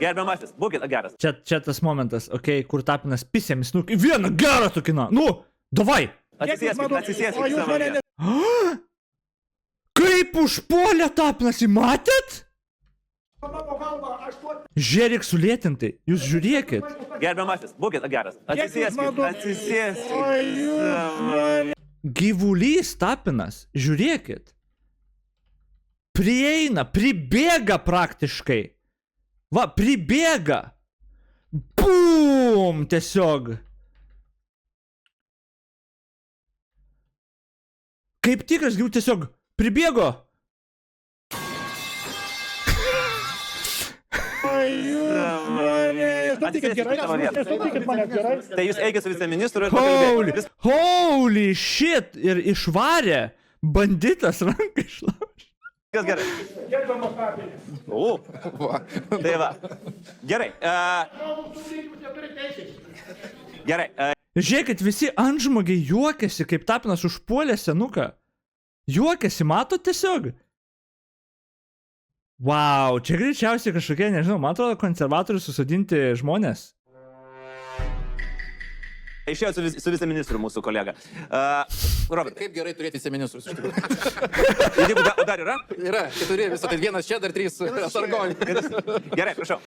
Gerbiamasis, būkit geras. Čia tas momentas, okei, kur Tapinas pisėmis, nu, vieną gerą tokį, nu, davai. Atsisėskit. Kaip užpuolė Tapinas, jį matėt? Žiūrėk sulėtintai, jūs žiūrėkit. Gerbiamasis, būkit geras. Atsisėskit. Gyvulys Tapinas, žiūrėkit. Prieina, pribėga praktiškai. Va, pribėga. Bum, tiesiog. Kaip tikras gyvūnas tiesiog pribėgo. Tai jūs eikit su viceministru ir pakalbėkit. Holy shit. Ir išvarė. Banditas ranką išlaužė. Kas gerai? Tai va. Gerai. Gerai. Žiūrėkit, visi antžmogiai juokiasi, kaip Tapinas užpuolė senuką. Juokiasi, mato tiesiog. Wow, čia greičiausiai kažkokie, nežinau, man atrodo, konservatorių susadinti žmonės. Išėjo su viceministru mūsų kolega. Robert. Kaip gerai turėti viceministrus, iš tikrųjų. Jeigu dar yra? Yra, 4, viso tai 1 čia, dar 3 atsargoniai. Gerai, prašau.